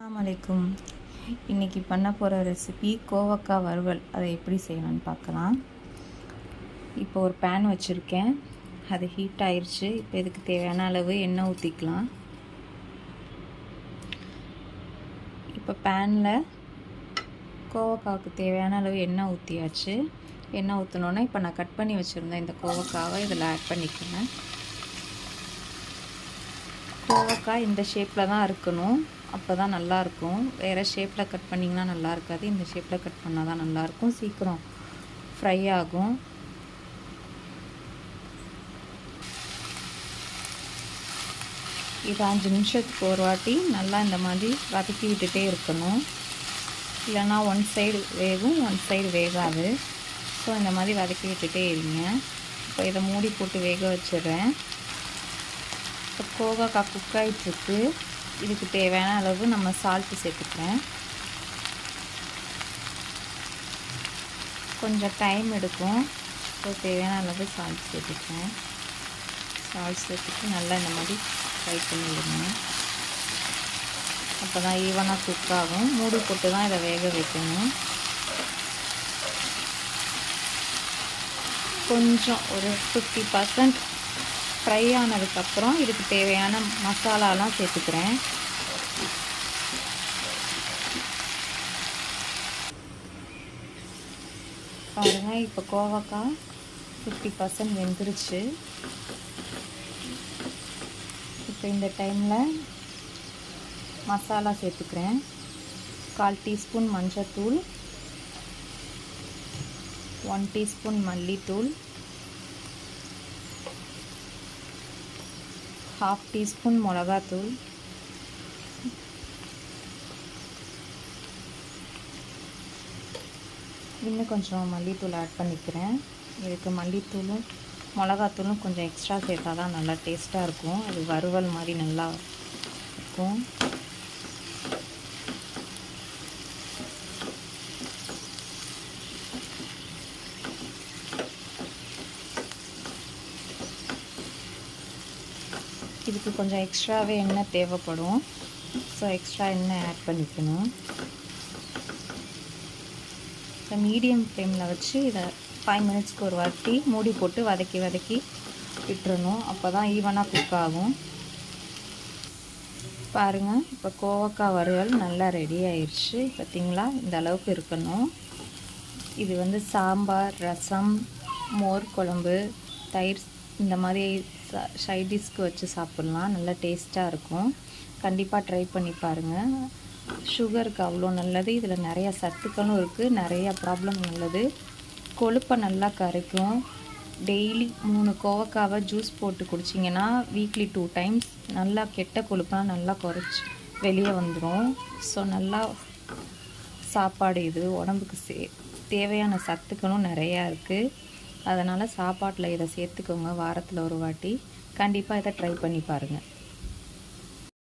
அஸ்ஸலாமு இன்றைக்கி பண்ண போகிற ரெசிபி கோவக்காய் வறுவல். அதை எப்படி செய்யணும்னு பார்க்கலாம். இப்போ ஒரு பேன் வச்சுருக்கேன், அது ஹீட் ஆயிடுச்சு. இப்போ இதுக்கு தேவையான அளவு எண்ணெய் ஊற்றிக்கலாம். இப்போ பேனில் கோவக்காவுக்கு தேவையான அளவு எண்ணெய் ஊற்றியாச்சு. எண்ணெய் ஊற்றினோன்னா இப்போ நான் கட் பண்ணி வச்சுருந்தேன் இந்த கோவக்காவை இதில் ஆட் பண்ணிக்கிறேன். கோவக்காய் இந்த ஷேப்பில் தான் இருக்கணும், அப்போ தான் நல்லாயிருக்கும். வேறு ஷேப்பில் கட் பண்ணிங்கன்னா நல்லா இருக்காது. இந்த ஷேப்பில் கட் பண்ணால் தான் நல்லாயிருக்கும், சீக்கிரம் ஃப்ரை ஆகும். இது 5 நிமிஷத்துக்கு ஒரு வாட்டி நல்லா இந்த மாதிரி வதக்கி விட்டுட்டே இருக்கணும். இல்லைன்னா ஒன் சைடு வேகும், ஒன் சைடு வேகாது. ஸோ இந்த மாதிரி வதக்கி விட்டுட்டே இருங்க. இப்போ இதை மூடி போட்டு வேக வச்சிடுறேன். இப்போ கோவக்காய் குக் ஆகிட்டுருக்கு. இதுக்கு தேவையான அளவு நம்ம சால்ட்டு சேர்த்துக்கிறேன். கொஞ்சம் டைம் எடுக்கும், ஸோ தேவையான அளவு சால்ட் சேர்த்துக்கிறேன். சால்ட் சேர்த்துட்டு நல்லா இந்த மாதிரி ஃப்ரை பண்ணிவிடுங்க. அப்போ தான் ஈவனாக குக் ஆகும். மூடி போட்டு தான் இதை வேக வைக்கணும். கொஞ்சம் ஒரு 50% ஃப்ரை ஆனதுக்கப்புறம் இதுக்கு தேவையான மசாலாலாம் சேர்த்துக்கிறேன். பாருங்கள், இப்போ கோவக்காய் 50% வெந்துருச்சு. இப்போ இந்த டைமில் மசாலா சேர்த்துக்கிறேன். 1/4 டீஸ்பூன் மஞ்சள்தூள், 1 டீஸ்பூன் மல்லித்தூள், 1/2 டீஸ்பூன் மிளகாத்தூள், இன்னும் கொஞ்சம் மல்லித்தூள் ஆட் பண்ணிக்கிறேன். இதுக்கு மல்லித்தூளும் மிளகாத்தூளும் கொஞ்சம் எக்ஸ்ட்ரா சேர்த்தா தான் நல்லா டேஸ்ட்டாக இருக்கும். அது வறுவல் மாதிரி நல்லா இருக்கும். இதுக்கு கொஞ்சம் எக்ஸ்ட்ராவே எண்ணெய் தேவைப்படும், ஸோ எக்ஸ்ட்ரா எண்ணெய் ஆட் பண்ணிக்கணும். இப்போ மீடியம் ஃப்ளேமில் வச்சு இதை 5 மினிட்ஸ்க்கு ஒரு வாட்டி மூடி போட்டு வதக்கி விட்டுறணும். அப்போ தான் ஈவனாக குக் ஆகும். பாருங்கள், இப்போ கோவக்காய் வறுவல் நல்லா ரெடி ஆயிடுச்சு. பார்த்திங்களா, இந்த அளவுக்கு இருக்கணும். இது சாம்பார், ரசம், மோர் குழம்பு, தயிர் இந்த மாதிரி சைட் டிஷ்க்கு வச்சு சாப்பிட்லாம். நல்லா டேஸ்ட்டாக இருக்கும். கண்டிப்பாக ட்ரை பண்ணி பாருங்கள். சுகருக்கு அவ்வளோ நல்லது. இதில் நிறையா சத்துக்களும் இருக்குது, நிறையா ப்ராப்ளம் நல்லது. கொழுப்பை நல்லா கரைக்கும். டெய்லி 3 கோவக்காவை ஜூஸ் போட்டு குடிச்சிங்கன்னா வீக்லி 2 டைம்ஸ் நல்லா கெட்ட கொழுப்பெலாம் நல்லா குறைச்சி வெளியே வந்துடும். ஸோ நல்லா சாப்பாடு இது. உடம்புக்கு தேவையான சத்துக்களும் நிறையா இருக்குது. அதனால் சாப்பாட்டில் இதை சேர்த்துக்கோங்க. வாரத்தில் ஒரு வாட்டி கண்டிப்பாக இதை ட்ரை பண்ணி பாருங்கள்.